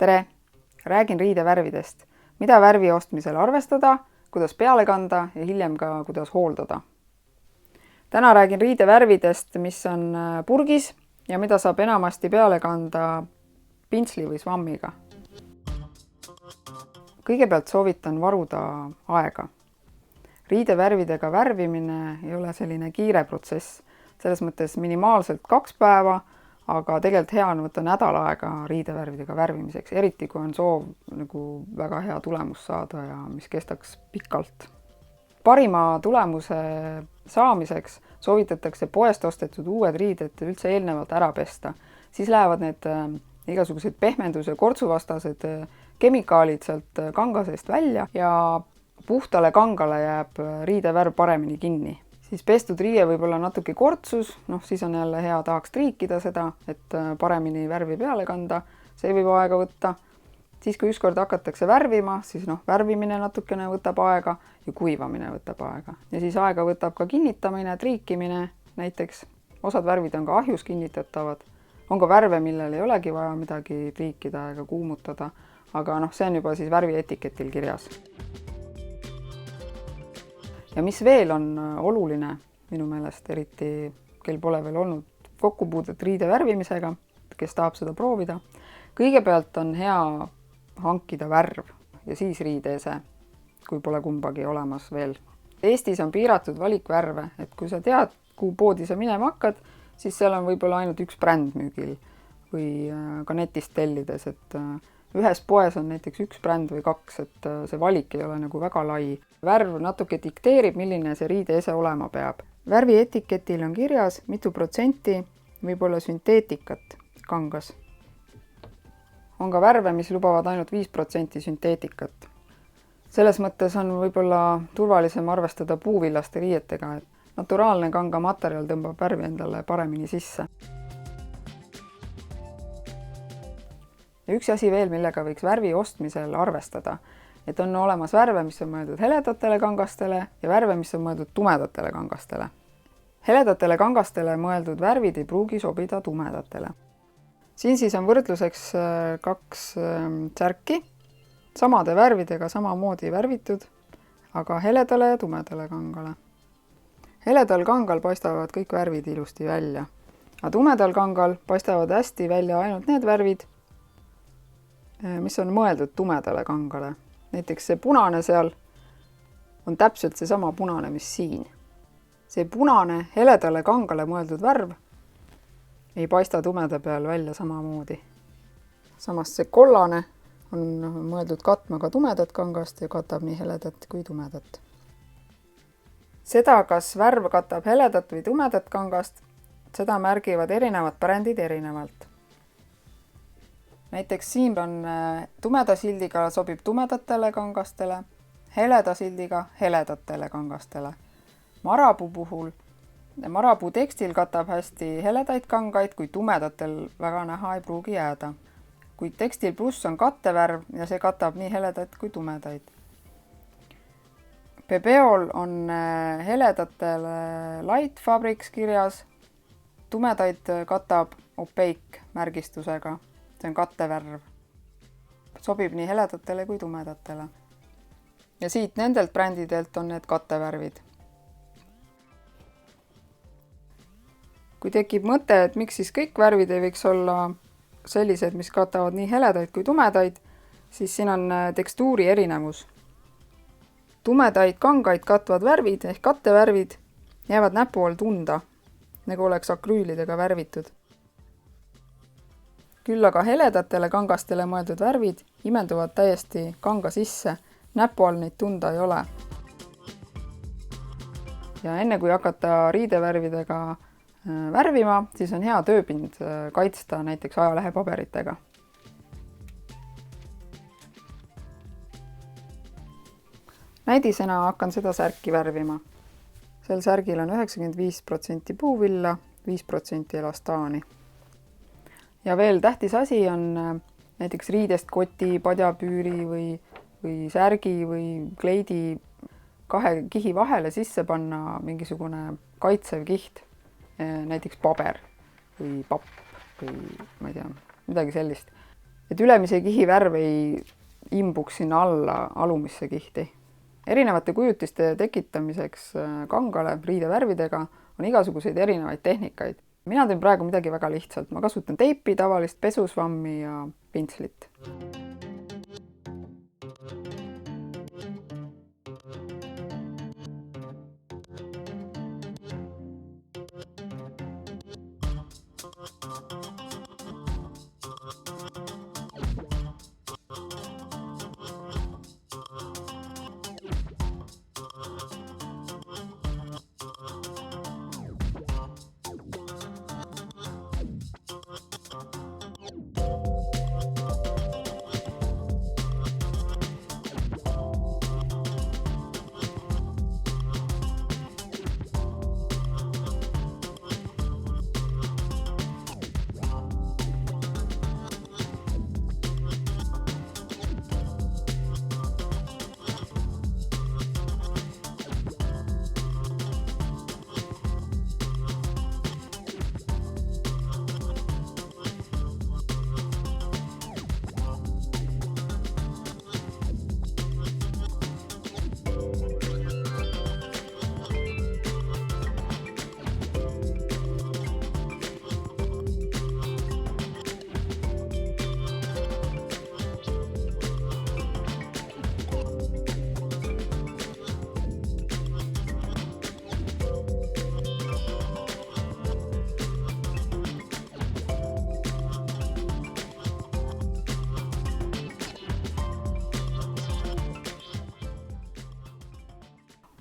tere! Räägin riidevärvidest, mida värvi ostmisel arvestada, kuidas peale kanda ja hiljem ka kuidas hooldada. Täna räägin riidevärvidest, mis on purgis ja mida saab enamasti peale kanda pintsli või svammiga. Kõigepealt soovitan varuda aega. Riidevärvidega värvimine ei ole selline kiire protsess, selles mõttes minimaalselt 2 päeva, aga tegelikult hea on võtta nädal aega riidevärvidega värvimiseks, eriti kui on soov väga hea tulemus saada ja mis kestaks pikalt. Parima tulemuse saamiseks soovitatakse poest ostetud uued riided üldse eelnevalt ära pesta. Siis lähevad need igasugused pehmendus- ja kortsuvastased kemikaalid sealt kanga seest välja ja puhtale kangale jääb riidevärv paremini kinni. Siis pestud riie võib olla natuke kortsus, siis on jälle hea, tahaks triikida seda, et paremini värvi peale kanda, see võib aega võtta. Siis kui ükskord hakatakse värvima, siis värvimine natukene võtab aega ja kuivamine võtab aega. Ja siis aega võtab ka kinnitamine, triikimine näiteks. Osad värvid on ka ahjus kinnitatavad. On ka värve, millel ei olegi vaja midagi triikida ega kuumutada, aga see on juba siis värvietiketil kirjas. Ja mis veel on oluline minu meelest, eriti kel pole veel olnud kokkupuudet riide värvimisega, kes tahab seda proovida. Kõigepealt on hea hankida värv ja siis riideese, kui pole kumbagi olemas veel. Eestis on piiratud valik värve, et kui sa tead, kuhu poodi sa minema hakkad, siis seal on võib-olla ainult üks bränd müügil või ka netist tellides, et ühes poes on näiteks 1 bränd või 2, et see valik ei ole väga lai. Värv natuke dikteerib, milline see riideese olema peab. Värvi etiketil on kirjas, mitu protsenti võib olla sünteetikat kangas. On ka värve, mis lubavad ainult 5% sünteetikat. Selles mõttes on võib-olla turvalisem arvestada puuvillaste riietega, et naturaalne kanga materjal tõmbab värvi endale paremini sisse. Ja üks asi veel, millega võiks värvi ostmisel arvestada, et on olemas värve, mis on mõeldud heledatele kangastele ja värve, mis on mõeldud tumedatele kangastele. Heledatele kangastele mõeldud värvid ei pruugi sobida tumedatele. Siin siis on võrdluseks 2 särki, samade värvidega samamoodi värvitud, aga heledale ja tumedale kangale. Heledal kangal paistavad kõik värvid ilusti välja, aga tumedal kangal paistavad hästi välja ainult need värvid, mis on mõeldud tumedale kangale. Näiteks see punane seal on täpselt seesama punane, mis siin. See punane heledale kangale mõeldud värv ei paista tumeda peal välja samamoodi. Samas see kollane on mõeldud katma ka tumedat kangast ja katab nii heledat kui tumedat. Seda, kas värv katab heledat või tumedat kangast, seda märgivad erinevad brändid erinevalt. Näiteks siin on tumeda sildiga sobib tumedatele kangastele, heleda sildiga heledatele kangastele. Marabuu puhul, marabuu tekstil katab hästi heledaid kangaid, kui tumedatel väga näha ei pruugi jääda. Kuid tekstil pluss on kattevärv ja see katab nii heledaid kui tumedaid. Pebeol on heledatele light fabrics kirjas, tumedaid katab opaque märgistusega. See on kattevärv. Sobib nii heledatele kui tumedatele. Ja siit nendelt brändidelt on need kattevärvid. Kui tekib mõte, et miks siis kõik värvid ei võiks olla sellised, mis katavad nii heledaid kui tumedaid, siis siin on tekstuuri erinevus. Tumedaid kangaid katvad värvid ehk kattevärvid jäävad näpu all tunda, nagu oleks akrüülidega värvitud. Küll aga heledatele kangastele mõeldud värvid imenduvad täiesti kanga sisse, näpu all neid tunda ei ole. Ja enne kui hakata riidevärvidega värvima, siis on hea tööpind kaitsta näiteks ajalehepaberitega. Näidisena hakkan seda särki värvima. Sel särgil on 95% puuvilla, 5% elastaani. Ja veel tähtis asi on näiteks riidest koti, padjapüüri või särgi või kleidi 2 kihi vahele sisse panna mingisugune kaitsev kiht, näiteks paber või papp või ma ei tea, midagi sellist. et ülemise kihi värv ei imbuks sinna alla alumisse kihti. Erinevate kujutiste tekitamiseks kangale riidevärvidega on igasuguseid erinevaid tehnikaid. Mina teen praegu midagi väga lihtsalt. Ma kasutan teipi, tavalist pesusvammi ja pintslit.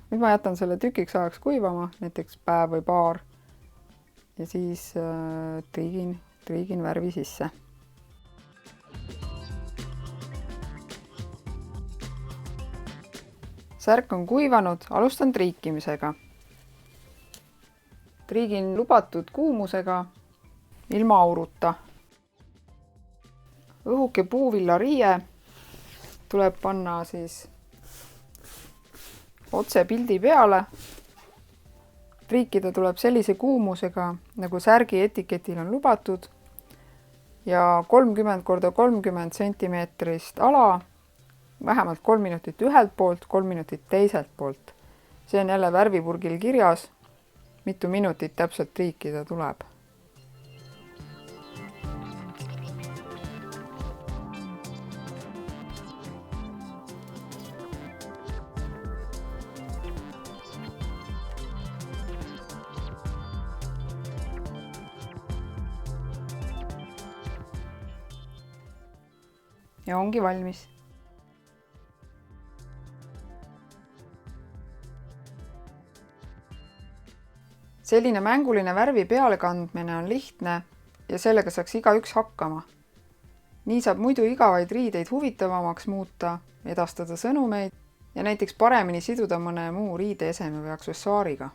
Nüüd ma jätan selle tükiks ajaks kuivama, näiteks päev või paar, ja siis triigin värvi sisse. Särk on kuivanud, alustan triikimisega. Triigin lubatud kuumusega ilma auruta. Õhuke puuvillariie tuleb panna siis otse pildi peale. Triikida tuleb sellise kuumusega, nagu särgi etiketil on lubatud, ja 30 × 30 cm ala, vähemalt 3 minutit ühelt poolt, 3 minutit teiselt poolt. See on jälle värvipurgil kirjas, mitu minutit täpselt triikida tuleb. Ja ongi valmis. Selline mänguline värvi pealekandmine on lihtne ja sellega saaks igaüks hakkama. Nii saab muidu igavaid riideid huvitavamaks muuta, edastada sõnumeid ja näiteks paremini siduda mõne muu riideeseme või aksessuaariga.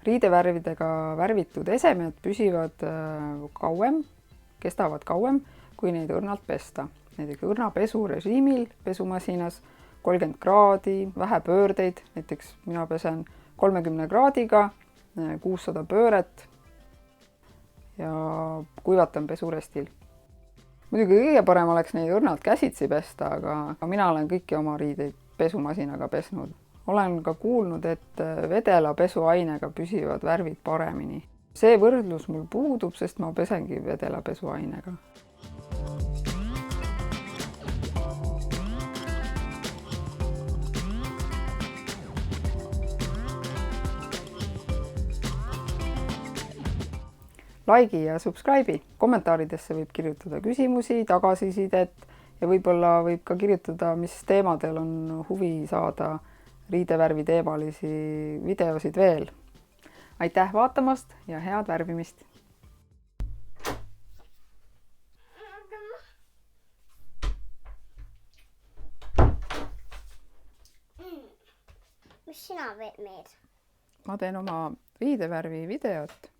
Riidevärvidega värvitud esemed püsivad kauem, kestavad kauem, kui neid õrnalt pesta. Näiteks õrnapesu režiimil pesumasinas 30 kraadi, vähe pöördeid, näiteks mina pesen 30 kraadiga, 600 pööret ja kuivatan pesurestil. Muidugi kõige parem oleks neid õrnalt käsitsi pesta, aga mina olen kõiki oma riideid pesumasinaga pesnud. Olen ka kuulnud, et vedela pesuainega püsivad värvid paremini. See võrdlus mul puudub, sest ma pesengi vedela pesuainega. Like'i ja subscribe'i. Kommentaaridesse võib kirjutada küsimusi, tagasisidet ja võib-olla võib ka kirjutada, mis teemadel on huvi saada riidevärvi teemalisi videosid veel. Aitäh vaatamast ja head värvimist! Mis sina meed? Ma teen oma riidevärvi videot.